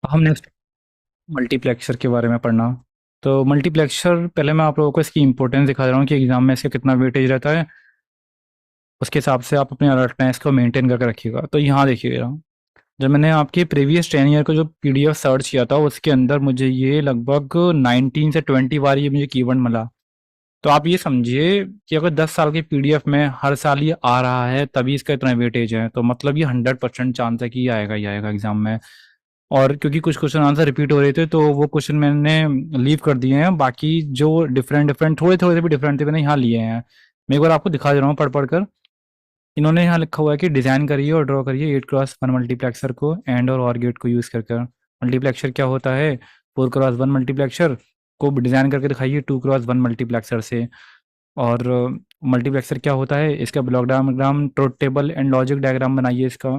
हम next multiplexer के बारे में पढ़ना। तो मल्टीप्लेक्सर पहले मैं आप लोगों को इसकी इंपॉर्टेंस दिखा रहा हूँ कि एग्जाम में इसका कितना वेटेज रहता है। उसके हिसाब से आप अपने अलर्टनेस को मेंटेन करके रखिएगा। तो यहाँ देखिएगा, जब मैंने आपके प्रीवियस 10 ईयर का जो पीडीएफ सर्च किया था उसके अंदर मुझे ये लगभग 19 से 20 बार ये मुझे कीवर्ड मिला। तो आप ये समझिए कि अगर 10 साल के पीडीएफ में हर साल ये आ रहा है तभी इसका इतना वेटेज है, तो मतलब ये 100% चांस है कि ये आएगा ही आएगा एग्जाम में। और क्योंकि कुछ क्वेश्चन आंसर रिपीट हो रहे थे तो वो क्वेश्चन मैंने लीव कर दिए हैं, बाकी जो डिफरेंट डिफरेंट थोड़े थोड़े से भी डिफरेंट थे मैंने यहाँ लिए हैं। मैं एक बार आपको दिखा दे रहा हूँ पढ़ पढ़ कर। इन्होंने यहाँ लिखा हुआ है कि डिज़ाइन करिए और ड्रॉ करिए 8x1 मल्टीप्लेक्सर को एंड और गेट को यूज़ कर मल्टीप्लेक्सर क्या होता है, 4x1 मल्टीप्लेक्सर को डिज़ाइन करके दिखाइए 2x1 मल्टीप्लेक्सर से। और मल्टीप्लेक्सर क्या होता है, इसका block diagram, truth table and logic diagram बनाइए इसका।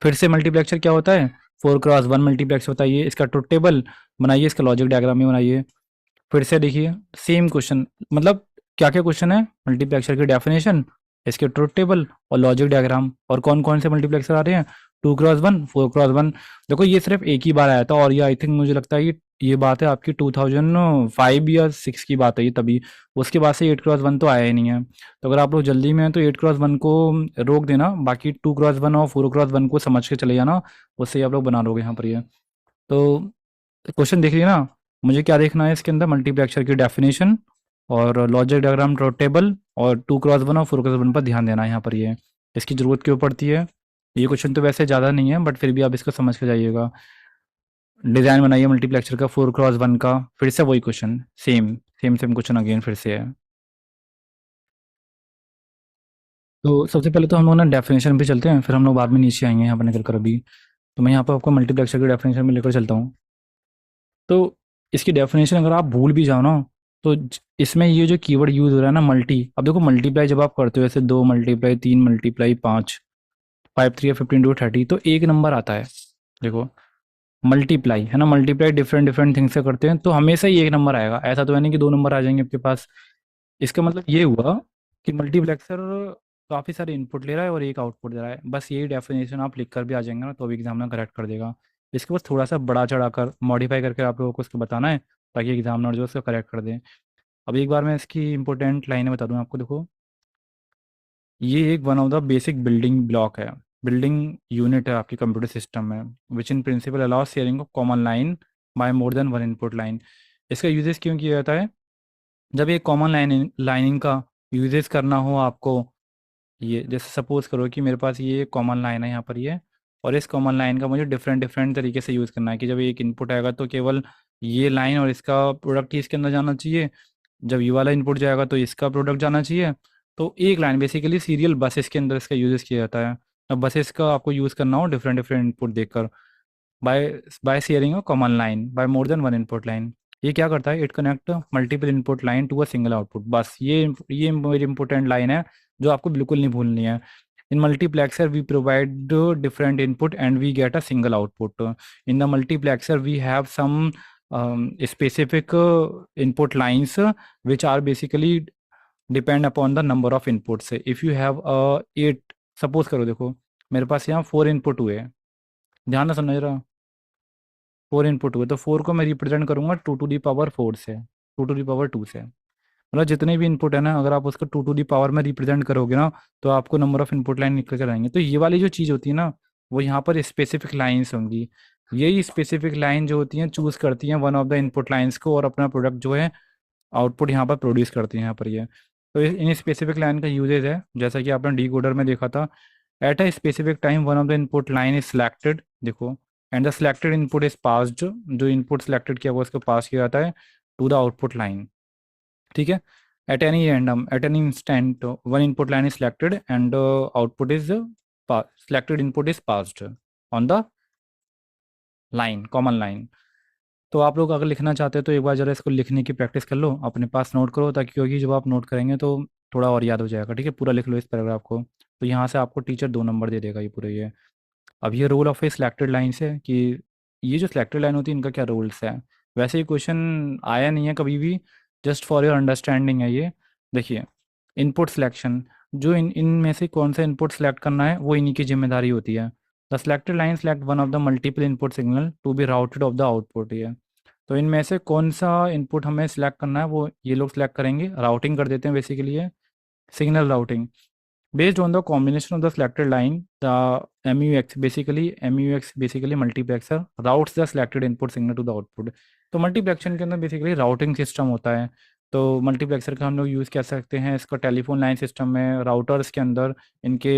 फिर से मल्टीप्लेक्सर क्या होता है, 4x1 मल्टीप्लेक्स बताइए, इसका ट्रुथ टेबल बनाइए, इसका लॉजिक डायग्राम भी बनाइए। फिर से देखिए सेम क्वेश्चन, मतलब क्या क्या क्वेश्चन है, मल्टीप्लेक्सर की डेफिनेशन, इसके ट्रुथ टेबल और लॉजिक डायग्राम, और कौन कौन से मल्टीप्लेक्सर आ रहे हैं, 2x1 4x1। देखो ये सिर्फ एक ही बार आया था और ये आई थिंक मुझे लगता है ये बात है आपकी 2005 या 6 की बात है ये, तभी उसके बाद से 8x1 तो आया ही नहीं है। तो अगर आप लोग जल्दी में हैं तो 8x1 को रोक देना, बाकी 2x1 और 4x1 को समझ के चले जाना, उससे ही आप लोग बना लोगे यहाँ पर ये। तो क्वेश्चन देख लिया ना, मुझे क्या देखना है इसके अंदर, मल्टीप्लेक्सर की डेफिनेशन और लॉजिक डायग्राम, ट्रुथ टेबल, और 2x1 और 4x1 पर ध्यान देना है यहाँ पर ये। इसकी ज़रूरत क्यों पड़ती है, ये क्वेश्चन तो वैसे ज़्यादा नहीं है बट फिर भी आप इसको समझ के जाइएगा। डिज़ाइन बनाइए मल्टीप्लेक्सर का 4x1 का, फिर से वही question, same same same question again फिर से है। तो सबसे पहले तो हम लोग ना डेफिनेशन पे चलते हैं, फिर हम लोग बाद में नीचे आएंगे यहाँ पर निकल कर अभी। तो मैं यहाँ पर आपको मल्टीप्लेक्सर की डेफिनेशन में लेकर चलता हूँ। तो इसकी डेफिनेशन अगर आप भूल भी जाओ ना, तो इसमें ये जो कीवर्ड यूज हो रहा है ना मल्टी, अब देखो मल्टीप्लाई जब आप करते हो, जैसे 2 मल्टीप्लाई 3 मल्टीप्लाई 5, 5 3 15 2 30, तो एक नंबर आता है। देखो मल्टीप्लाई है ना, मल्टीप्लाई डिफरेंट डिफरेंट थिंग से करते हैं तो हमेशा ही एक नंबर आएगा, ऐसा तो है नहीं कि 2 नंबर आ जाएंगे आपके पास। इसका मतलब ये हुआ कि मल्टीप्लेक्सर काफ़ी सारे इनपुट ले रहा है और एक आउटपुट दे रहा है। बस यही डेफिनेशन आप लिख कर भी आ जाएंगे ना तो भी एग्जामिनर करेक्ट कर देगा। इसके बस थोड़ा सा बड़ा चढ़ाकर मॉडिफाई करके आप लोगों को उसको बताना है ताकि एग्जामिनर जो है उसको करेक्ट कर दे। अब एक बार मैं इसकी इंपॉर्टेंट लाइनें बता दूं आपको, देखो ये एक one of the basic building block है, बिल्डिंग यूनिट है आपके कंप्यूटर सिस्टम में, which in principle allow sharing of common line by more than one input line. इसका यूजेस क्यों किया जाता है, जब एक कॉमन लाइनिंग का यूजेस करना हो आपको, ये जैसे सपोज करो कि मेरे पास ये कॉमन लाइन है यहाँ पर ये, और इस कॉमन लाइन का मुझे डिफरेंट डिफरेंट तरीके से यूज़ करना है कि जब एक इनपुट आएगा तो केवल ये लाइन और इसका प्रोडक्ट ही इसके अंदर जाना चाहिए, जब ये वाला इनपुट जाएगा तो इसका प्रोडक्ट जाना चाहिए। तो एक लाइन बेसिकली सीरियल बसेस के अंदर इसका यूजेस किया जाता है। अब बसेस का आपको यूज़ करना हो डिफरेंट डिफरेंट इनपुट देखकर, by by sharing a common line by more than one input line. ये क्या करता है, it connect multiple input line to a single output. बस ये मेरी इंपॉर्टेंट लाइन है जो आपको बिल्कुल नहीं भूलनी है। In multiplexer we provide different input and we get a single output. In the multiplexer we have some specific input lines which are basically depend upon the number of inputs। if you have eight, suppose करो देखो मेरे पास यहाँ 4 input हुए हैं, ध्यान ना समझ रहा, 4 इनपुट हुए तो 4 को मैं रिप्रेजेंट करूंगा 2 टू दी पावर 4 से, 2 टू दी पावर 2 से। मतलब जितने भी इनपुट है ना अगर आप उसको 2 टू दी पावर में रिप्रेजेंट करोगे ना तो आपको नंबर ऑफ इनपुट लाइन निकल कर आएंगे। तो ये वाली जो चीज़ होती है ना वो यहाँ पर स्पेसिफिक लाइन्स होंगी। यही स्पेसिफिक लाइन जो होती हैं चूज करती हैं one of the input lines को और अपना प्रोडक्ट जो है आउटपुट यहाँ पर प्रोड्यूस करती हैं यहाँ पर ये। तो इन स्पेसिफिक लाइन का यूजेज है जैसा कि आपने डी कोडर में देखा था, at a specific time one of the input line is selected, देखो, and the selected input is passed, जो इनपुट सिलेक्टेड किया हुआ उसको पास किया जाता है टू द आउटपुट लाइन। ठीक है, at any instant one input line is selected and output is selected input is passed on the line common line। तो आप लोग अगर लिखना चाहते हैं तो एक बार जरा इसको लिखने की प्रैक्टिस कर लो, अपने पास नोट करो, ताकि क्योंकि जब आप नोट करेंगे तो थोड़ा और याद हो जाएगा। ठीक है, पूरा लिख लो इस पैराग्राफ को, तो यहाँ से आपको टीचर 2 नंबर दे देगा ये पूरे ये। अब ये role of a selected line है कि ये जो सिलेक्टेड लाइन होती है इनका क्या रोल्स है। वैसे ही क्वेश्चन आया नहीं है कभी भी, जस्ट फॉर योर अंडरस्टैंडिंग है ये। देखिए इनपुट सिलेक्शन, जो इन इनमें से कौन सा इनपुट सेलेक्ट करना है वो इन्हीं की जिम्मेदारी होती है। The selected line select one of the multiple input signal to be routed of the output. ये तो इनमें से कौन सा इनपुट हमें सिलेक्ट करना है वो ये लोग सिलेक्ट करेंगे। राउटिंग कर देते हैं बेसिकली, ये signal routing. Based on the combination of the selected line, the MUX basically multiplexer routes the selected input signal to the output। तो मल्टीप्लेक्शन के अंदर बेसिकली राउटिंग सिस्टम होता है। तो मल्टीप्लेक्सर का हम लोग यूज़ कर सकते हैं इसका टेलीफोन लाइन सिस्टम में, राउटर्स के अंदर, इनके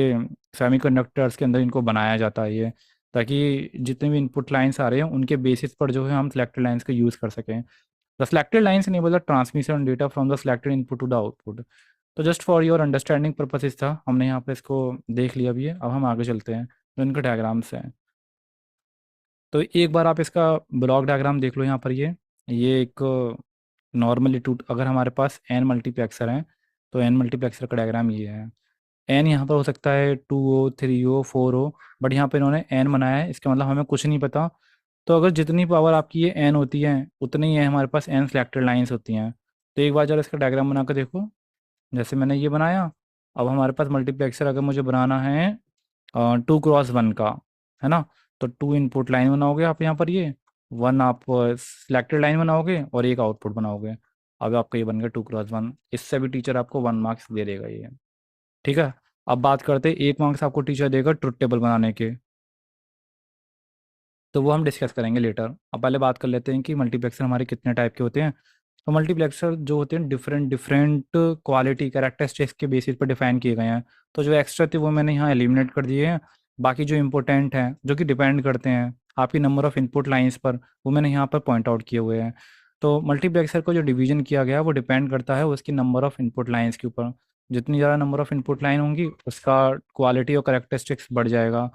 सेमीकंडक्टर्स के अंदर इनको बनाया जाता है ये, ताकि जितने भी इनपुट लाइंस आ रहे हैं उनके बेसिस पर जो है हम सेलेक्टेड लाइंस का यूज़ कर सकें। The selected lines enable the transmission data from the selected input to the output. तो just for your understanding purposes था, हमने यहाँ पे इसको देख लिया भी है। अब हम आगे चलते हैं जो इनके डायग्राम्स हैं। तो एक बार आप इसका ब्लॉक डायग्राम देख लो यहाँ पर। ये एक नॉर्मली टू, अगर हमारे पास एन मल्टीप्लेक्सर हैं तो एन मल्टीप्लेक्सर का डायग्राम ये है। एन यहाँ पर हो सकता है 2 हो, 3 हो, 4 हो, बट यहाँ पे इन्होंने एन बनाया है, इसका मतलब हमें कुछ नहीं पता। तो अगर जितनी पावर आपकी ये एन होती है उतनी ही है हमारे पास एन सिलेक्टेड लाइंस होती हैं। तो एक बार जरा इसका डायग्राम बना कर देखो, जैसे मैंने ये बनाया। अब हमारे पास मल्टीप्लेक्सर अगर मुझे बनाना है 2x1 का, है ना, तो 2 इनपुट लाइन बनाओगे आप यहाँ पर, ये 1 आप सिलेक्टेड लाइन बनाओगे और एक आउटपुट बनाओगे। अब आपका ये बन गया 2x1। इससे भी टीचर आपको 1 मार्क्स दे देगा ये। ठीक है। अब बात करते हैं 1 मार्क्स आपको टीचर देगा ट्रुथ टेबल बनाने के, तो वो हम डिस्कस करेंगे लेटर। अब पहले बात कर लेते हैं कि मल्टीप्लेक्सर हमारे कितने टाइप के होते हैं। तो मल्टीप्लेक्सर जो होते हैं डिफरेंट डिफरेंट क्वालिटी कैरेक्टरिस्टिक्स के बेसिस पर डिफाइन किए गए हैं। तो जो एक्स्ट्रा थे वो मैंने यहाँ एलिमिनेट कर दिए हैं। बाकी जो इंपॉर्टेंट हैं जो कि डिपेंड करते हैं आपकी नंबर ऑफ इनपुट लाइंस पर, वो मैंने यहाँ पर पॉइंट आउट किए हुए हैं। तो मल्टीप्लेक्सर को जो डिवीजन किया गया है वो डिपेंड करता है उसकी नंबर ऑफ इनपुट लाइंस के ऊपर। जितनी ज़्यादा नंबर ऑफ इनपुट लाइन होंगी उसका क्वालिटी और करेक्टरिस्टिक्स बढ़ जाएगा।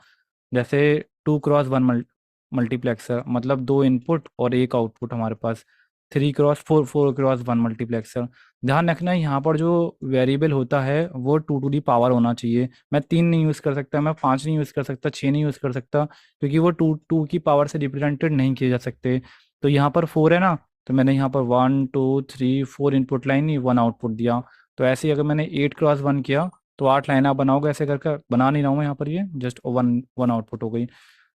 जैसे 2x1 मल्टीप्लेक्सर मतलब 2 इनपुट और एक आउटपुट हमारे पास। 3x4 4x1 multiplexer. ध्यान रखना यहाँ पर जो वेरिएबल होता है वो 2 टू दी पावर होना चाहिए। मैं 3 नहीं यूज़ कर सकता, मैं 5 नहीं यूज़ कर सकता, 6 नहीं यूज़ कर सकता, क्योंकि वो टू की पावर से रिप्रेजेंटेड नहीं किए जा सकते। तो यहाँ पर 4 है ना, तो मैंने यहाँ पर 1 2 3 4 इनपुट लाइन ही 1 आउटपुट दिया। तो ऐसे ही अगर मैंने 8x1 किया तो 8 लाइन आप बनाओगे। ऐसे करके बना नहीं रहा हूँ मैं यहाँ पर, ये जस्ट वन वन आउटपुट हो गई।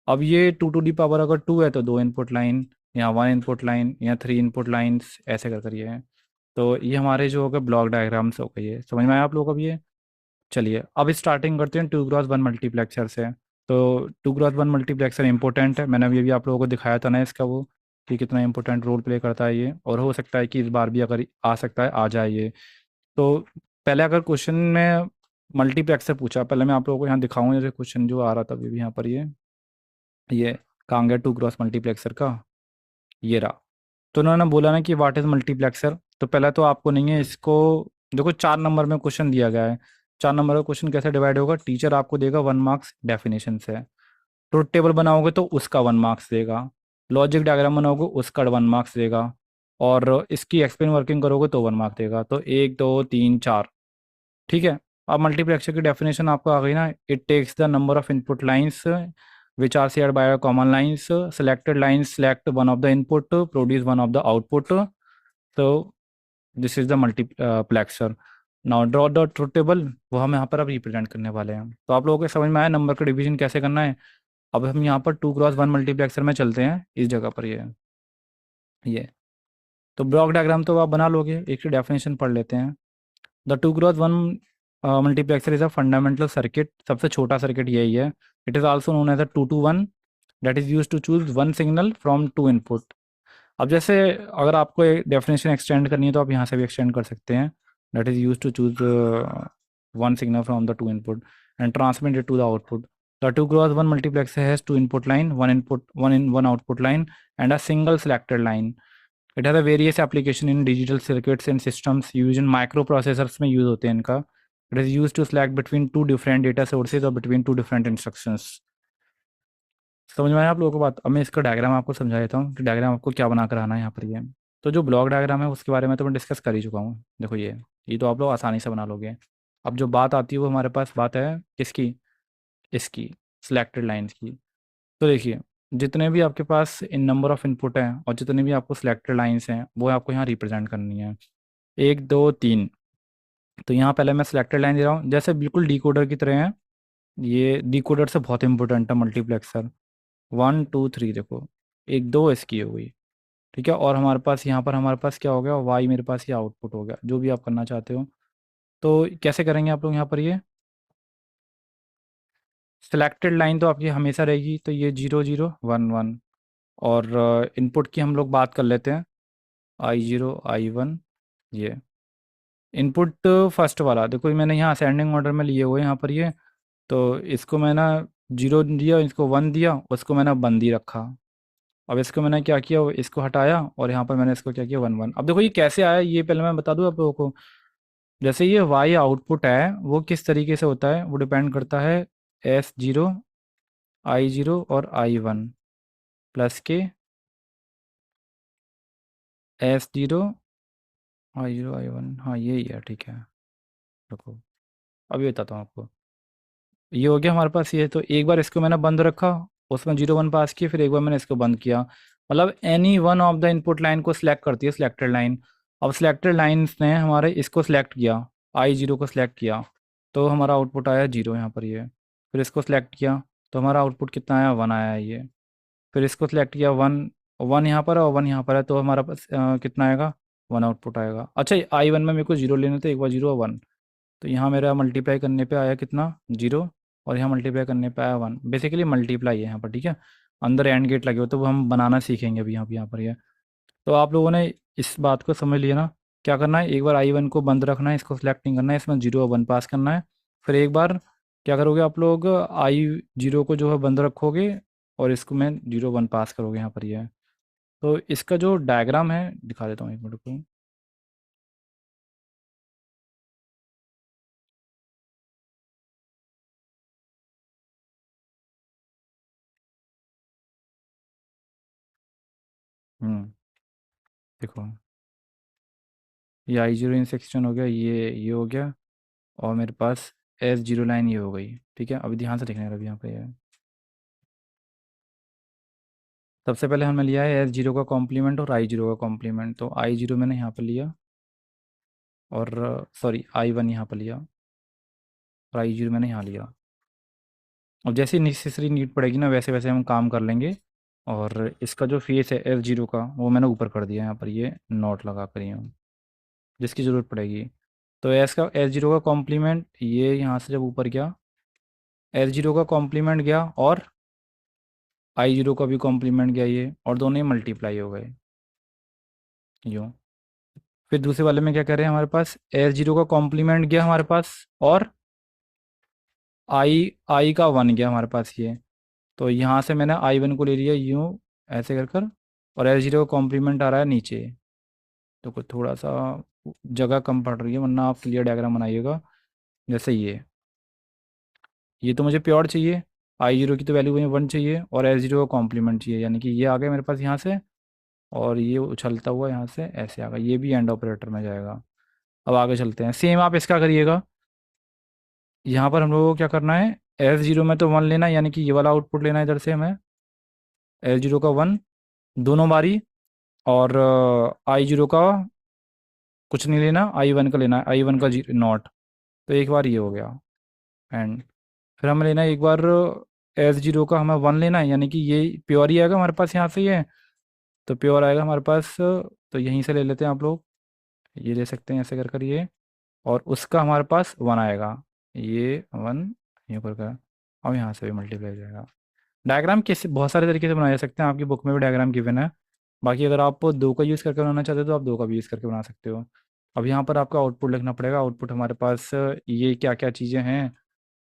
अब ये 2 टू दी पावर अगर 2 है तो 2 इनपुट लाइन, या 1 इनपुट लाइन, या 3 इनपुट लाइन्स, ऐसे कर ये है। तो ये हमारे जो हो गए ब्लॉक डायग्राम्स हो गए। ये समझ में आया आप लोग अब ये। चलिए अब स्टार्टिंग करते हैं 2x1 मल्टीप्लेक्सर से। तो 2x1 मल्टीप्लेक्सर इंपॉर्टेंट है, मैंने अभी आप लोगों को दिखाया था ना इसका वो, कि कितना इंपॉर्टेंट रोल प्ले करता है ये, और हो सकता है कि इस बार भी अगर आ सकता है आ जाए ये। तो पहले अगर क्वेश्चन में मल्टीप्लेक्सर पूछा, पहले मैं आप लोगों को यहाँ दिखाऊँ जैसे क्वेश्चन जो आ रहा था अभी भी यहाँ पर, ये कहाँ गया 2x मल्टीप्लेक्सर का, ये रहा। तो उन्होंने बोला ना कि व्हाट इज मल्टीप्लेक्सर। तो पहला तो आपको नहीं है इसको, देखो 4 नंबर में क्वेश्चन दिया गया है। 4 नंबर का क्वेश्चन कैसे डिवाइड होगा, टीचर आपको देगा 1 मार्क्स डेफिनेशन से। ट्रुथ टेबल बनाओगे तो उसका 1 मार्क्स देगा। लॉजिक डायग्राम बनाओगे उसका 1 मार्क्स देगा। और इसकी एक्सप्लेन वर्किंग करोगे तो 1 मार्क्स देगा। तो 1 2 3 4, ठीक है। अब मल्टीप्लेक्सर की डेफिनेशन आपको आ गई ना, it takes the number of input lines which are shared by a common lines, selected lines select one of the input, produce one of the output, so this is the multiplexer। now draw the truth table, वो हम यहाँ पर अब represent करने वाले हैं। तो आप लोगों को समझ में आया नंबर का डिवीजन कैसे करना है। अब हम यहाँ पर 2x1 मल्टीप्लेक्सर में चलते हैं, इस जगह पर ये तो ब्लॉक डायग्राम तो आप बना लोगे, एक डेफिनेशन पढ़ लेते हैं। The 2x1 multiplexer is a fundamental circuit, सबसे छोटा सर्किट यही है। It is also known as a 2 to 1 that is use to choose 1 signal from 2 input. अब जैसे अगर आपको डेफिनेशन एक्सटेंड करनी है तो आप यहाँ से भी एक्सटेंड कर सकते हैं। That is use to choose 1 signal from the 2 input and transmit it to the output. The 2x1 multiplexer has 2 input line, 1 output line, and a single selected line. It has a various application in digital circuits and systems use in micro में use होते हैं इनका। It is use to select between 2 different data sources और between 2 different instructions. समझ में आया आप लोगों को बात। अब मैं इसका डायग्राम आपको समझा देता हूँ कि डायग्राम आपको क्या बना कर आना है यहाँ पर। ये तो जो ब्लॉक डायग्राम है उसके बारे में तो मैं डिस्कस कर ही चुका हूँ। देखो ये तो आप लोग आसानी से बना लोगे। अब जो बात आती है वो हमारे पास बात है किसकी, इसकी सिलेक्टेड लाइन्स की। तो देखिए जितने भी आपके पास इन नंबर ऑफ इनपुट हैं और जितने भी आपको सिलेक्टेड लाइंस हैं वो आपको यहाँ रिप्रेजेंट करनी है। 1 2 3। तो यहाँ पहले मैं सिलेक्टेड लाइन दे रहा हूँ जैसे बिल्कुल डिकोडर की तरह है। ये डिकोडर से बहुत इंपॉर्टेंट है मल्टीप्लेक्सर। 1 2 3 देखो, एक दो इसकी हो गई। ठीक है, और हमारे पास यहाँ पर हमारे पास क्या हो गया, वाई मेरे पास ये आउटपुट हो गया, जो भी आप करना चाहते हो। तो कैसे करेंगे आप लोग यहाँ पर ये सिलेक्टेड लाइन तो आपकी हमेशा रहेगी, तो ये 0 0 1 1। और इनपुट की हम लोग बात कर लेते हैं, I0 I1। ये इनपुट फर्स्ट वाला देखो, मैंने यहाँ असेंडिंग ऑर्डर में लिए हुए हैं यहाँ पर ये। तो इसको मैं ना 0 दिया, इसको 1 दिया, उसको मैंने बंद ही रखा। अब इसको मैंने क्या किया, इसको हटाया और यहाँ पर मैंने इसको क्या किया, 1 1। अब देखो ये कैसे आया, ये पहले मैं बता दूँ आप लोगों को। जैसे ये वाई आउटपुट है वो किस तरीके से होता है, वो डिपेंड करता है S0 I0 और I1 प्लस के S0 I0 I1। हाँ यही है, ठीक है। रुको, अभी बताता हूँ आपको। ये हो गया हमारे पास ये, तो एक बार इसको मैंने बंद रखा, उसमें 0 1 पास किया, फिर एक बार मैंने इसको बंद किया। मतलब any one of the input line को सिलेक्ट करती है सिलेक्टेड लाइन। अब सिलेक्टेड लाइन्स ने हमारे इसको सिलेक्ट किया, I0 को सिलेक्ट किया, तो हमारा आउटपुट आया 0 यहाँ पर ये। फिर इसको सिलेक्ट किया, तो हमारा आउटपुट कितना आया, 1 आया है ये। फिर इसको सिलेक्ट किया, 1 1 यहाँ पर है और 1 यहाँ पर है, तो हमारा पास कितना आएगा, 1 आउटपुट आएगा। अच्छा, I1 में मेरे को 0 लेने थे, एक बार 0 1। तो यहाँ मेरा मल्टीप्लाई करने पे आया कितना, 0। और यहाँ मल्टीप्लाई करने पे आया 1। बेसिकली मल्टीप्लाई है यहाँ पर, ठीक है। अंदर एंड गेट लगे हो, तो वो हम बनाना सीखेंगे अभी यहाँ पर ये। तो आप लोगों ने इस बात को समझ लिया ना। क्या करना है, एक बार I1 को बंद रखना है, इसको सिलेक्ट नहीं करना है, इसमें 0 1 पास करना है। फिर एक बार क्या करोगे आप लोग, I0 को जो है बंद रखोगे, और इसको मैं 0 1 पास करोगे यहाँ पर ये। तो इसका जो डायग्राम है दिखा देता हूँ एक मिनट को। देखो, ये I0 इन सेक्शन हो गया, ये हो गया, और मेरे पास S0 लाइन ये हो गई। ठीक है, अभी ध्यान से देखना है, अभी यहाँ पे है। सबसे पहले हमने लिया है S0 का कॉम्प्लीमेंट और I0 का कॉम्प्लीमेंट, तो I0 मैंने यहाँ पर लिया, और सॉरी I1 यहाँ पर लिया, और I0 मैंने यहाँ लिया। और जैसे नेसेसरी नीड पड़ेगी ना, वैसे वैसे हम काम कर लेंगे। और इसका जो फेस है S0 का, वो मैंने ऊपर कर दिया यहाँ पर, ये नॉट लगा कर हूँ, जिसकी ज़रूरत पड़ेगी। तो S0 का कॉम्प्लीमेंट ये यहाँ से जब ऊपर गया, S0 का कॉम्प्लीमेंट गया, और I0 का भी कॉम्प्लीमेंट गया ये, और दोनों ही मल्टीप्लाई हो गए यूँ। फिर दूसरे वाले में क्या कर रहे हैं, हमारे पास S0 का कॉम्प्लीमेंट गया हमारे पास, और आई का 1 गया हमारे पास ये। तो यहाँ से मैंने I1 को ले लिया यूँ, ऐसे कर कर, और S0 का कॉम्प्लीमेंट आ रहा है नीचे। तो कुछ थोड़ा सा जगह कम पड़ रही है, वरना आप क्लियर डायग्राम बनाइएगा। जैसे ये तो मुझे प्योर चाहिए, I0 की तो वैल्यू मुझे 1 चाहिए, और S0 का कॉम्प्लीमेंट चाहिए, यानी कि ये आ गया मेरे पास यहाँ से, और ये उछलता हुआ यहाँ से ऐसे आ गया, ये भी एंड ऑपरेटर में जाएगा। अब आगे चलते हैं, सेम आप इसका करिएगा। यहाँ पर हम लोगों को क्या करना है, S0 में तो 1 लेना है, यानी कि ये वाला आउटपुट लेना है इधर से हमें, S0 का 1 दोनों बारी, और I0 का कुछ नहीं लेना, I1 का लेना है, I1 का नॉट। तो एक बार ये हो गया एंड। फिर हमें लेना है एक बार S0 का, हमें 1 लेना है, यानी कि ये प्योर ही आएगा हमारे पास यहाँ से ये। तो प्योर आएगा हमारे पास, तो यहीं से ले लेते हैं आप लोग, ये ले सकते हैं ऐसे कर कर ये। और उसका हमारे पास 1 आएगा, ये 1 ये कर कर, और यहाँ से भी मल्टीप्लाई हो जाएगा। डायग्राम किस बहुत सारे तरीके से बनाए जा सकते हैं, आपकी बुक में भी डायग्राम गिवन है। बाकी अगर आप दो का यूज़ करके बनाना चाहते हो, तो आप दो का भी यूज़ करके बना सकते हो। अब यहाँ पर आपका आउटपुट लिखना पड़ेगा। आउटपुट हमारे पास ये क्या क्या चीज़ें हैं,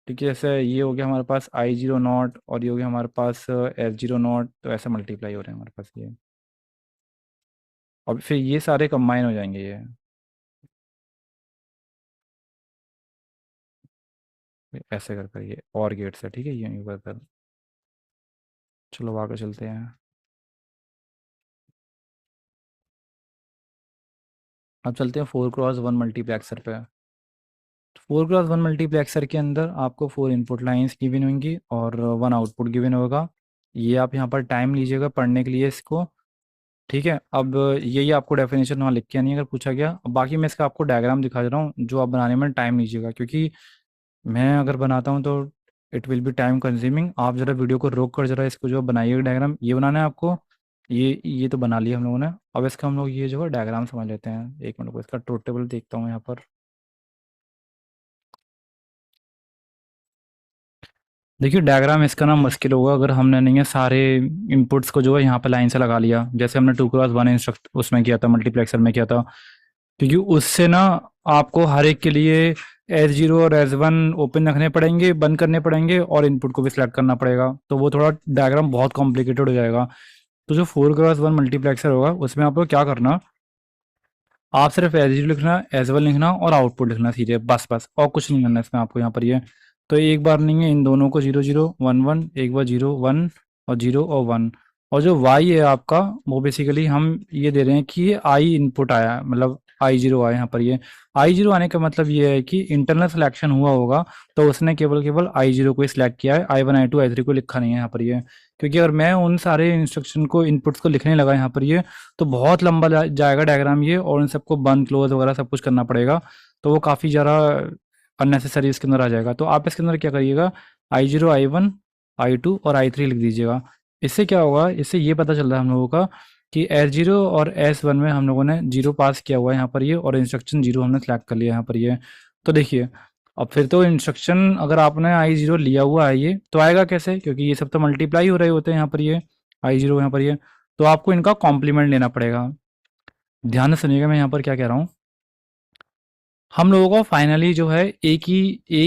ठीक है। जैसे ये हो गया हमारे पास I0 नॉट, और ये हो गया हमारे पास S0 नॉट, तो ऐसे मल्टीप्लाई हो रहे हैं हमारे पास ये। और फिर ये सारे कंबाइन हो जाएंगे ये ऐसे कर कर, ये और गेट से, ठीक है, ये यूँ कर कर। चलो आगे चलते हैं। अब चलते हैं 4x1 मल्टीप्लेक्सर पे। 4x1 मल्टीप्लेक्सर के अंदर आपको 4 इनपुट लाइंस गिवन होंगी, और 1 आउटपुट गिवन होगा। ये आप यहाँ पर टाइम लीजिएगा पढ़ने के लिए इसको, ठीक है। अब यही आपको डेफिनेशन वहाँ लिख के आनी है अगर पूछा गया। अब बाकी मैं इसका आपको डायग्राम दिखा दे रहा हूँ, जो आप बनाने में टाइम लीजिएगा, क्योंकि मैं अगर बनाता हूँ तो it will be time consuming. आप जरा वीडियो को रोक कर जरा इसको जो बनाइए डायग्राम, ये बनाना है आपको। ये तो बना लिया हम लोगों ने। अब इसका हम लोग ये जो है डायग्राम समझ लेते हैं। एक मिनट को इसका ट्रुथ टेबल देखता हूँ यहाँ पर। देखिए डायग्राम इसका ना मुश्किल होगा अगर हमने नहीं है सारे इनपुट्स को जो है यहाँ पे लाइन से लगा लिया, जैसे हमने 2x1 इंस्ट्रक्ट उसमें किया था, मल्टीप्लेक्सर में किया था। क्योंकि उससे ना आपको हर एक के लिए S0 और S1 ओपन रखने पड़ेंगे, बंद करने पड़ेंगे, और इनपुट को भी सिलेक्ट करना पड़ेगा, तो वो थोड़ा डायग्राम बहुत कॉम्प्लिकेटेड हो जाएगा। तो जो 4x1 मल्टीप्लेक्सर होगा उसमें आपको क्या करना, आप सिर्फ S0 लिखना, S1 लिखना और आउटपुट लिखना सीधे, बस बस, और कुछ नहीं करना इसमें आपको यहाँ पर ये। तो एक बार नहीं है इन दोनों को 0 0 1 1, एक बार 0 1 और 0 और 1। और जो y है आपका, वो बेसिकली हम ये दे रहे हैं कि ये I इनपुट आया है, मतलब I0 आया यहाँ पर। ये I0 आने का मतलब ये है कि इंटरनल सिलेक्शन हुआ होगा, तो उसने केवल केवल I0 को ही सिलेक्ट किया है, I1 I2 I3 को लिखा नहीं है यहाँ पर ये। क्योंकि अगर मैं उन सारे इंस्ट्रक्शन को, इनपुट्स को लिखने लगा यहाँ पर ये, तो बहुत लंबा जाएगा डायग्राम ये, और इन सबको बंद क्लोज वगैरह सब कुछ करना पड़ेगा। तो वो काफ़ी ज़्यादा अननेसेसरी इसके अंदर आ जाएगा। तो आप इसके अंदर क्या करिएगा, I0 I1 I2 और I3 लिख दीजिएगा। इससे क्या होगा, इससे ये पता चल रहा है हम लोगों का कि S0 और S1 में हम लोगों ने 0 पास किया हुआ है यहाँ पर ये, और इंस्ट्रक्शन 0 हमने सेलेक्ट कर लिया यहाँ पर ये। तो देखिए अब फिर तो इंस्ट्रक्शन अगर आपने I0 लिया हुआ है ये, तो आएगा कैसे, क्योंकि ये सब तो मल्टीप्लाई हो रहे होते हैं यहाँ पर ये, I0 यहाँ पर ये। तो आपको इनका कॉम्प्लीमेंट लेना पड़ेगा। ध्यान से सुनिएगा मैं यहाँ पर क्या कह रहा हूँ। हम लोगों को फाइनली जो है एक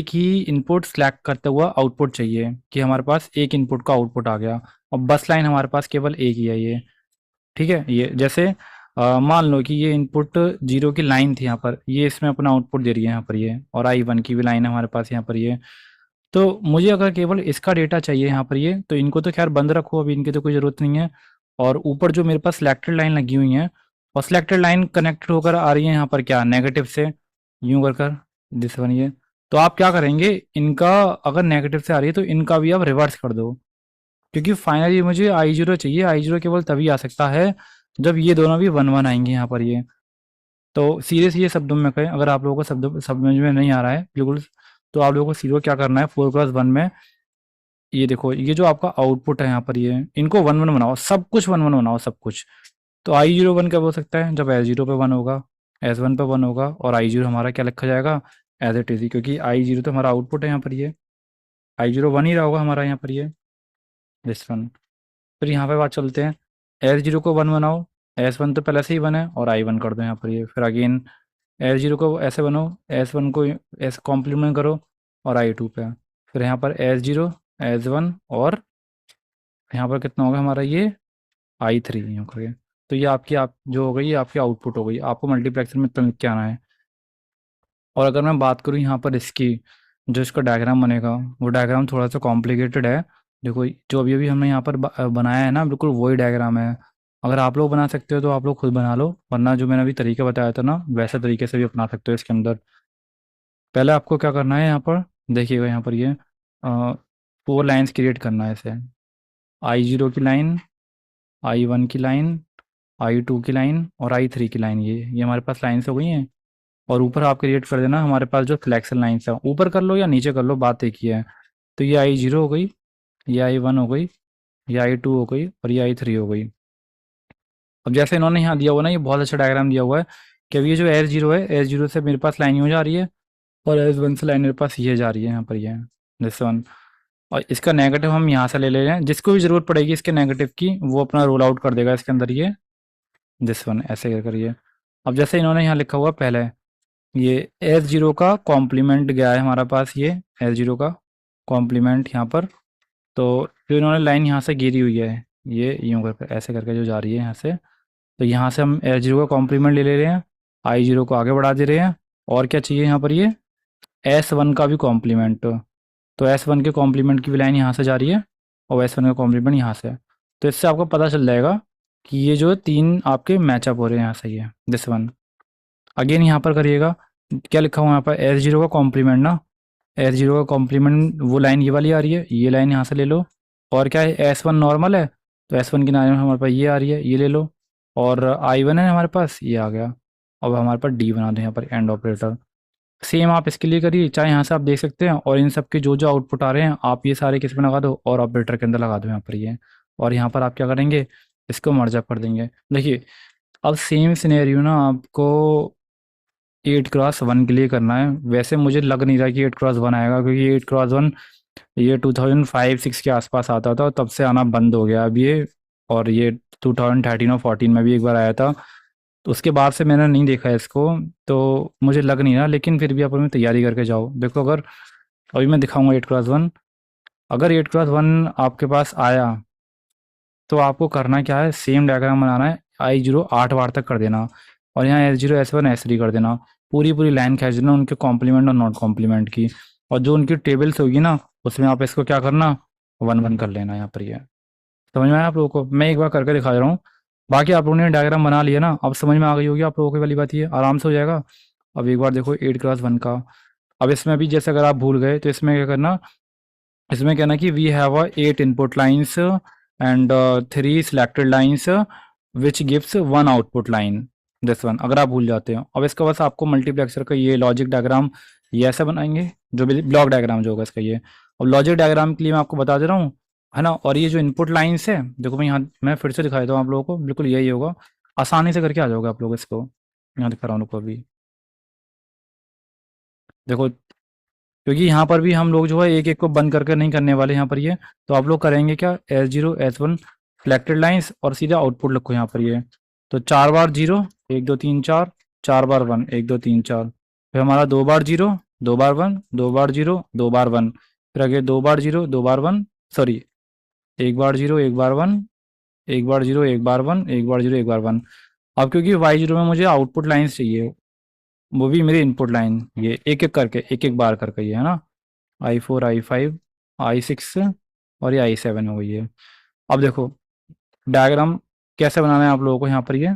ही इनपुट सेलेक्ट करते हुआ आउटपुट चाहिए, कि हमारे पास एक इनपुट का आउटपुट आ गया, और बस लाइन हमारे पास केवल एक ही है ये। ठीक है, ये जैसे मान लो कि ये इनपुट 0 की लाइन थी यहाँ पर, ये इसमें अपना आउटपुट दे रही है यहाँ पर ये, और I1 की भी लाइन है हमारे पास यहाँ पर ये। तो मुझे अगर केवल इसका डेटा चाहिए यहाँ पर ये, तो इनको तो खैर बंद रखो, अभी इनकी तो कोई ज़रूरत नहीं है। और ऊपर जो मेरे पास सिलेक्टेड लाइन लगी हुई है, और सिलेक्टेड लाइन कनेक्टेड होकर आ रही है यहाँ पर क्या, नेगेटिव से, यूं कर कर दिस वन ये। तो आप क्या करेंगे, इनका अगर नेगेटिव से आ रही है तो इनका भी आप रिवर्स कर दो, क्योंकि फाइनली मुझे I0 चाहिए। I0 केवल तभी आ सकता है जब ये दोनों भी 1 1 आएंगे यहाँ पर ये। तो सीधे सीधे शब्दों में कहें, अगर आप लोगों को शब्द समझ में नहीं आ रहा है बिल्कुल, तो आप लोगों को सीधे क्या करना है, 4x1 में ये देखो, ये जो आपका आउटपुट है यहाँ पर ये, इनको 1 1 बनाओ, सब कुछ 1 1 बनाओ, सब कुछ। तो I0 1 कब हो सकता है, जब S0 पे 1 होगा, S1 पे 1 होगा, और I0 हमारा क्या लिखा जाएगा, एज इट इज, क्योंकि I0 तो हमारा आउटपुट है यहाँ पर ये, I0 1 ही रहा होगा हमारा यहाँ पर ये, दिस वन। फिर यहाँ पे बात चलते हैं, S0 को 1 बनाओ, S1 तो पहले से ही 1 है, और I1 कर दो यहाँ पर ये। फिर अगेन S0 को ऐसे बनाओ, S1 को ऐसे कॉम्प्लीमेंट करो, और I2 पे। फिर यहाँ पर S0 S1, और यहाँ पर कितना होगा हमारा ये, I3 यूँ करके। तो ये आपकी आप जो हो गई, ये आपकी आउटपुट हो गई। आपको मल्टीप्लेक्सर में इतना लिख के आना है। और अगर मैं बात करूँ यहाँ पर इसकी, जो इसका डायग्राम बनेगा, वो डायग्राम थोड़ा सा कॉम्प्लिकेटेड है। देखो जो अभी अभी हमने यहाँ पर बनाया है ना, बिल्कुल वही डायग्राम है। अगर आप लोग बना सकते हो तो आप लोग खुद बना लो, वरना जो मैंने अभी तरीका बताया था ना, वैसे तरीके से भी अपना सकते हो इसके अंदर। पहले आपको क्या करना है यहाँ पर, देखिएगा यहाँ पर ये 4 लाइन्स क्रिएट करना है इसे। I0 की लाइन, I1 की लाइन, I2 की लाइन, और I3 की लाइन, ये हमारे पास लाइन्स हो गई हैं। और ऊपर आप क्रिएट कर देना हमारे पास जो सिलेक्शन लाइन्स है, ऊपर कर लो या नीचे कर लो, बात एक ही है। तो ये I0 हो गई, ये I1 हो गई, ये I2 हो गई, और ये I3 हो गई। अब जैसे इन्होंने यहाँ दिया हुआ ना, ये बहुत अच्छा डायग्राम दिया हुआ है कि अब ये जो S0 है, S0 से मेरे पास लाइन यूँ जा रही है, और S1 से लाइन मेरे पास ये जा रही है यहाँ पर ये, दिस वन। और इसका नेगेटिव हम यहाँ से ले ले रहे हैं, जिसको भी ज़रूरत पड़ेगी इसके नेगेटिव की, वो अपना रोल आउट कर देगा इसके अंदर ये, दिस वन, ऐसे कर करिए। अब जैसे इन्होंने यहाँ लिखा हुआ पहले, ये S0 का कॉम्प्लीमेंट गया है हमारे पास, ये S0 का कॉम्प्लीमेंट यहाँ पर। तो जो इन्होंने लाइन यहाँ से गिरी हुई है, ये यूँ करके ऐसे करके जो जा रही है यहाँ से, तो यहाँ से हम S0 का कॉम्प्लीमेंट ले रहे हैं, I0 को आगे बढ़ा दे रहे हैं। और क्या चाहिए यहाँ पर, ये S1 का भी कॉम्प्लीमेंट। तो S1 के कॉम्प्लीमेंट की भी लाइन यहाँ से जा रही है, और S1 का कॉम्प्लीमेंट यहाँ से। तो इससे आपको पता चल जाएगा कि ये जो 3 आपके मैचअप हो रहे हैं यहाँ से, ये दिस वन। अगेन यहाँ पर करिएगा, क्या लिखा हुआ है यहाँ पर, S0 का कॉम्प्लीमेंट ना, S0 का कॉम्प्लीमेंट वो लाइन ये वाली आ रही है, ये लाइन यहाँ से ले लो। और क्या है, S1 नॉर्मल है, तो S1 की लाइन हमारे पास ये आ रही है, ये ले लो। और I1 है हमारे पास, ये आ गया। अब हमारे पास D बना दो यहाँ पर, एंड ऑपरेटर। सेम आप इसके लिए करिए, चाहे यहाँ से आप देख सकते हैं, और इन सब के जो जो आउटपुट आ रहे हैं आप ये सारे किस में लगा दो, और ऑपरेटर के अंदर लगा दो यहाँ पर ये। और यहाँ पर आप क्या करेंगे, इसको मर्ज अप कर देंगे। देखिए अब सेम सिनेरियो ना आपको 8x1 के लिए करना है। वैसे मुझे लग नहीं रहा कि 8x1 आएगा, क्योंकि 8x1 ये 2005-6 के आसपास आता था, तब से आना बंद हो गया अब ये। और ये 2013 और 14 में भी एक बार आया था, तो उसके बाद से मैंने नहीं देखा है इसको। तो मुझे लग नहीं रहा, लेकिन फिर भी आप अपनी तैयारी करके जाओ। देखो अगर अभी मैं दिखाऊंगा 8x1, अगर 8x1 आपके पास आया तो आपको करना क्या है, सेम डायग्राम बनाना है। I0 8 बार तक कर देना, और यहाँ S0 S1 S3 कर देना। पूरी पूरी लाइन खींच देना उनके कॉम्प्लीमेंट और नॉट कॉम्प्लीमेंट की, और जो उनकी टेबल्स होगी ना उसमें आप इसको क्या करना, 1 1 कर लेना यहाँ पर। ये समझ में आया आप लोगों को? मैं एक बार करके दिखा दे रहा हूँ। बाकी आप लोगों ने डायग्राम बना लिया ना, अब समझ में आ गई होगी आप लोगों की वाली बात, ये आराम से हो जाएगा। अब एक बार देखो 8x1 का। अब इसमें भी जैसे अगर आप भूल गए तो इसमें क्या करना, इसमें कहना कि we have 8 input lines and 3 selected lines which gives 1 output line, this one. अगर आप भूल जाते हो, अब इसका बस आपको मल्टीप्लेक्सर का ये लॉजिक डायग्राम ये ऐसा बनाएंगे, जो भी ब्लॉक डायग्राम जो होगा इसका ये। अब लॉजिक डायग्राम के लिए मैं आपको बता दे रहा हूँ, है ना। और ये जो इनपुट लाइन्स है, देखो मैं यहाँ मैं फिर से दिखा देता हूँ आप लोगों को, बिल्कुल यही होगा। आसानी से करके आ जाओगे आप लोग इसको, यहाँ दिखा रहा हूँ उनको अभी। देखो क्योंकि यहाँ पर भी हम लोग जो है एक एक को बंद करके नहीं करने वाले यहाँ पर ये। तो आप लोग करेंगे क्या, S0 S1 सिलेक्टेड लाइंस और सीधा आउटपुट लिखो यहाँ पर ये। तो 4 बार 0 1 2 3 4, 4 बार 1 1 2 3 4, फिर हमारा 2 बार 0 2 बार 1 2 बार 0 2 बार 1, फिर आगे 2 बार 0 2 बार 1, सॉरी 1 बार 0 1 बार 1, 1 बार 0 1 बार 1, 1 बार 0 1 बार 1। अब क्योंकि Y0 में मुझे आउटपुट लाइन्स चाहिए, वो भी मेरी इनपुट लाइन, ये एक एक करके एक एक बार करके ये, है ना। I4 I5 I6 और ये I7 हो गई है। अब देखो डायग्राम कैसे बनाना है आप लोगों को यहाँ पर ये।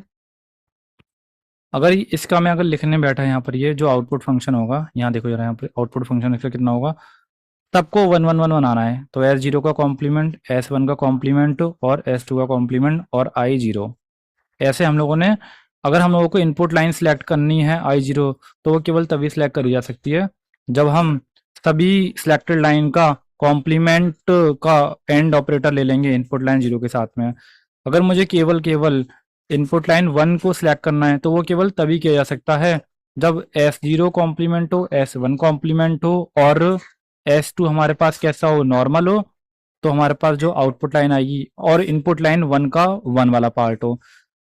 अगर इसका मैं अगर लिखने बैठा यहाँ पर ये जो आउटपुट फंक्शन होगा, यहाँ देखो जरा, यहाँ पर आउटपुट फंक्शन इसका कितना होगा, सबको 1 1 1 बनाना है। तो S0 का कॉम्प्लीमेंट, S1 का कॉम्प्लीमेंट और S2 का कॉम्प्लीमेंट और I0, ऐसे हम लोगों ने। अगर हम लोगों को इनपुट लाइन सेलेक्ट करनी है I0, तो वो केवल तभी सिलेक्ट करी जा सकती है जब हम सभी सिलेक्टेड लाइन का कॉम्प्लीमेंट का एंड ऑपरेटर ले लेंगे इनपुट लाइन 0 के साथ में। अगर मुझे केवल केवल इनपुट लाइन 1 को सिलेक्ट करना है, तो वो केवल तभी किया जा सकता है जब S0 कॉम्प्लीमेंट हो, S1 कॉम्प्लीमेंट हो और S2 हमारे पास कैसा हो, नॉर्मल हो। तो हमारे पास जो आउटपुट लाइन आएगी और इनपुट लाइन 1 का 1 वाला पार्ट हो,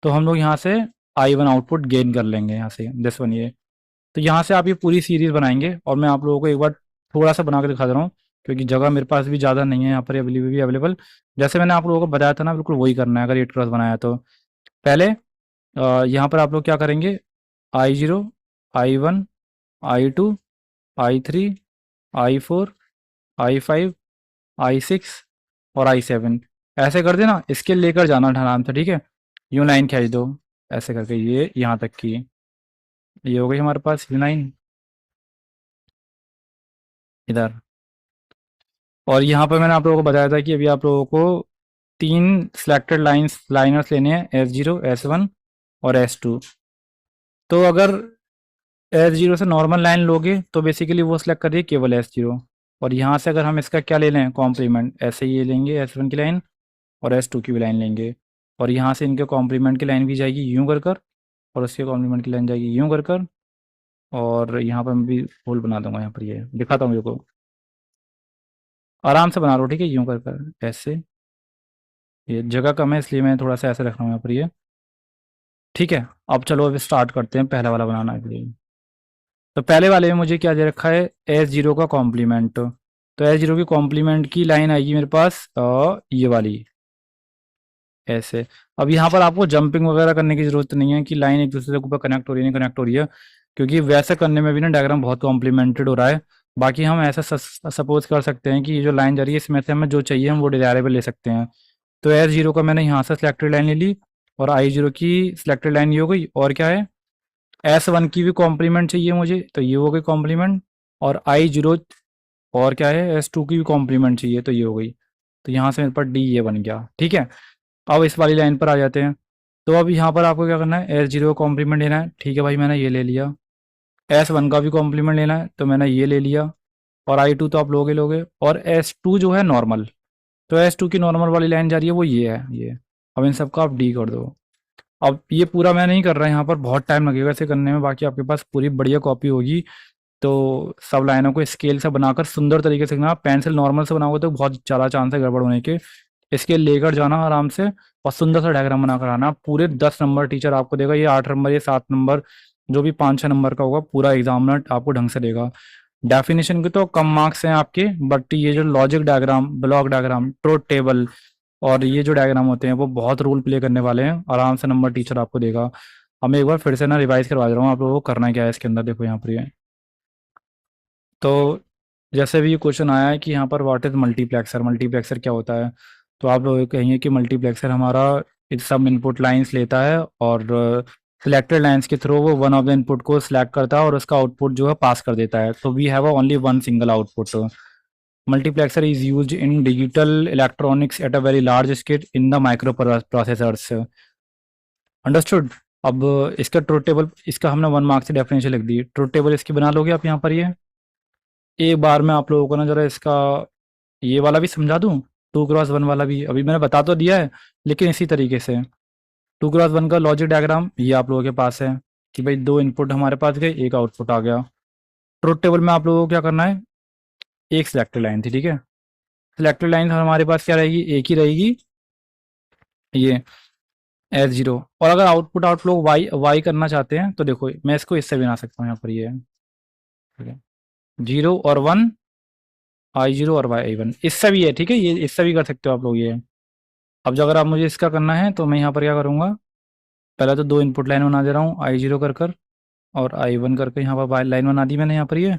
तो हम लोग यहाँ से I1 आउटपुट गेन कर लेंगे यहाँ से, दिस वन ये। तो यहाँ से आप ये पूरी सीरीज बनाएंगे, और मैं आप लोगों को एक बार थोड़ा सा बना के दिखा दे रहा हूँ, क्योंकि जगह मेरे पास भी ज़्यादा नहीं है यहाँ पर अवेलेबल। जैसे मैंने आप लोगों को बताया था ना, बिल्कुल वही करना है अगर 8x बनाया तो। पहले यहाँ पर आप लोग क्या करेंगे, I0 I1 I2 I3 I4 I5 I6 और I7 ऐसे कर देना। इसके लेकर जाना आराम से, ठीक है। यूँ लाइन खींच दो ऐसे करके, ये यहाँ तक की ये हो गई हमारे पास U9 इधर। और यहाँ पर मैंने आप लोगों को बताया था कि अभी आप लोगों को 3 सिलेक्टेड लाइनर्स लेने हैं, S0 S1 और S2। तो अगर S0 से नॉर्मल लाइन लोगे तो बेसिकली वो सिलेक्ट करिए केवल S0। और यहाँ से अगर हम इसका क्या ले लें, कॉम्प्लीमेंट, ऐसे ये लेंगे S1 की लाइन और S2 की भी लाइन लेंगे। और यहाँ से इनके कॉम्प्लीमेंट की लाइन भी जाएगी यूँ कर, और उसके कॉम्प्लीमेंट की लाइन जाएगी यूँ कर। और यहाँ पर मैं भी होल बना दूंगा, यहाँ पर ये दिखाता हूँ, को आराम से बना लो, ठीक है, यूँ कर ऐसे। ये जगह कम है इसलिए मैं थोड़ा सा ऐसे रख रहा हूँ यहाँ पर ये, ठीक है। अब चलो अभी स्टार्ट करते हैं पहला वाला बनाना के लिए। तो पहले वाले में मुझे क्या दे रखा है, S0 का कॉम्प्लीमेंट। तो S0 की कॉम्प्लीमेंट की लाइन आएगी मेरे पास ये वाली ऐसे। अब यहाँ पर आपको जंपिंग वगैरह करने की जरूरत नहीं है कि लाइन एक दूसरे के ऊपर कनेक्ट हो रही है नहीं कनेक्ट हो रही है, क्योंकि वैसे करने में भी ना डायग्राम बहुत कॉम्प्लीमेंटेड हो रहा है। बाकी हम ऐसा सपोज कर सकते हैं कि ये जो लाइन जा रही है इसमें से हमें जो चाहिए हम वो डिजायरेबल ले सकते हैं। तो S0 का मैंने यहाँ से सिलेक्टेड लाइन ले ली, और I0 की सिलेक्टेड लाइन ये हो गई। और क्या है, S1 की भी कॉम्प्लीमेंट चाहिए मुझे, तो ये हो गई कॉम्प्लीमेंट। और I0 और क्या है, S2 की भी कॉम्प्लीमेंट चाहिए, तो ये हो गई। तो यहाँ से मेरे पास D ये बन गया, ठीक है। अब इस वाली लाइन पर आ जाते हैं। तो अब यहाँ पर आपको क्या करना है, S0 का कॉम्प्लीमेंट लेना है, ठीक है भाई, मैंने ये ले लिया। S1 का भी कॉम्प्लीमेंट लेना है तो मैंने ये ले लिया, और I2 तो आप लोगे, और S2 जो है नॉर्मल, तो S2 की नॉर्मल वाली लाइन जा रही है वो ये है ये। अब इन सबका आप डी कर दो। अब ये पूरा मैं नहीं कर रहा, यहाँ पर बहुत टाइम लगेगा इसे करने में, बाकी आपके पास पूरी बढ़िया कॉपी होगी तो सब लाइनों को स्केल से बनाकर सुंदर तरीके से, ना पेंसिल नॉर्मल से बनाओगे तो बहुत ज़्यादा चांस है गड़बड़ होने के। स्केल लेकर जाना आराम से और सुंदर सा डायग्राम बनाकर आना। पूरे 10 नंबर टीचर आपको देगा, ये 8 नंबर, ये 7 नंबर, जो भी 5-6 नंबर का होगा पूरा एग्जामिनर आपको ढंग से देगा। डेफिनेशन के तो कम मार्क्स हैं आपके, बट ये जो logic diagram, block diagram, truth table और ये जो डायग्राम होते हैं वो बहुत रोल प्ले करने वाले हैं, आराम से नंबर टीचर आपको देगा। अब मैं एक बार फिर से ना रिवाइज करवा दे रहा हूँ आप लोगों को, करना क्या है इसके अंदर, देखो यहाँ पर ये। तो जैसे भी ये क्वेश्चन आया है कि यहाँ पर व्हाट इज मल्टीप्लेक्सर, मल्टीप्लेक्सर क्या होता है, तो आप लोग कहेंगे कि मल्टीप्लेक्सर हमारा एक सब इनपुट लाइंस लेता है और सिलेक्टेड लाइंस के थ्रू वो वन ऑफ द इनपुट को सिलेक्ट करता है और उसका आउटपुट जो है पास कर देता है, तो we have only one single output. Multiplexer is used in digital electronics at a very large scale in the microprocessors. Understood. अब इसका ट्रुथ टेबल, इसका हमने 1 मार्क से डेफिनेशन लिख दी, ट्रुथ टेबल इसकी बना लोगे आप यहाँ पर। ये एक बार मैं आप लोगों को ना जरा इसका ये वाला भी समझा दूं, 2x1 वाला भी, अभी मैंने बता तो दिया है लेकिन इसी तरीके से। 2x1 का लॉजिक डायग्राम ये आप लोगों के पास है कि भाई 2 इनपुट हमारे पास गए, एक आउटपुट आ गया। ट्रुथ टेबल में आप लोगों को क्या करना है, एक सिलेक्टेड लाइन थी, ठीक है, सिलेक्टेड लाइन हमारे पास क्या रहेगी, एक ही रहेगी, ये S0। और अगर आउटपुट आउट लोग वाई वाई करना चाहते हैं तो देखो मैं इसको इससे बना सकता हूँ, यहाँ पर ये है, ठीक है, 0 और 1, I0 और Y1, इससे भी है, ठीक है, ये इससे भी कर सकते हो आप लोग ये। अब जो अगर आप मुझे इसका करना है तो मैं यहाँ पर क्या करूँगा, पहले तो 2 इनपुट लाइन बना दे रहा हूँ, I0 कर और I1 करके, यहाँ पर लाइन बना दी मैंने यहाँ पर ये,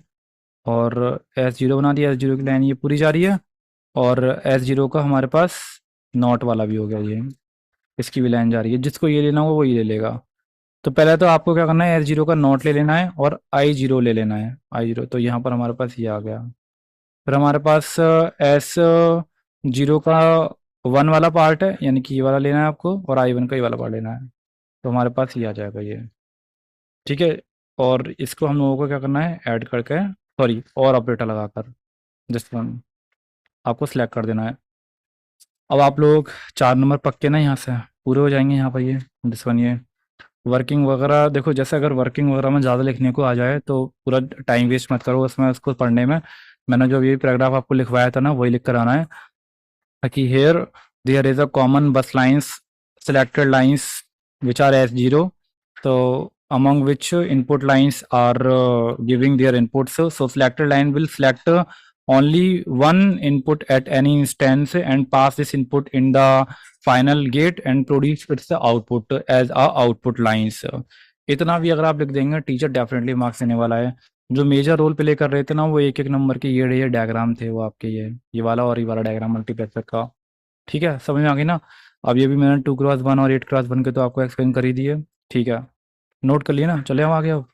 और S0 बना दिया, S0 की लाइन ये पूरी जा रही है, और S0 का हमारे पास नॉट वाला भी हो गया ये, इसकी भी लाइन जा रही है, जिसको ये लेना होगा वो ये ले लेगा। तो पहले तो आपको क्या करना है, S0 का नॉट ले लेना है और I0 ले लेना है, I0, तो यहाँ पर हमारे पास ये आ गया। फिर हमारे पास S0 का 1 वाला पार्ट है, यानी कि ये वाला लेना है आपको, और I1 का ये वाला पार्ट लेना है, तो हमारे पास ये आ जाएगा ये, ठीक है। और इसको हम लोगों को क्या करना है, ऐड करके, सॉरी, और ऑपरेटर लगाकर दिस वन आपको सिलेक्ट कर देना है। अब आप लोग 4 नंबर पक्के ना यहाँ से पूरे हो जाएंगे, यहाँ पर ये दिस वन, ये वर्किंग वगैरह देखो, जैसे अगर वर्किंग वगैरह में ज़्यादा लिखने को आ जाए तो पूरा टाइम वेस्ट मत करो उसमें, उसको पढ़ने में। मैंने जो ये पैराग्राफ आपको लिखवाया था ना वही लिख कर आना है, ताकि here there is a common bus lines, selected lines which are S0, so among which input lines are giving their inputs, so selected line will select only one input at any instance and pass this input in the final gate and produce its output as a output lines। इतना भी अगर आप लिख देंगे teacher definitely marks देने वाला है। जो मेजर रोल प्ले कर रहे थे ना वो 1-1 नंबर के ये डायग्राम थे वो आपके, ये वाला और ये वाला डायग्राम मल्टीप्लेक्सर का, ठीक है, समझ में आ गई ना। अब ये भी मैंने 2x1 और 8x1 के तो आपको एक्सप्लेन कर ही दिए, ठीक है, नोट कर लिया ना, चले हम आगे अब।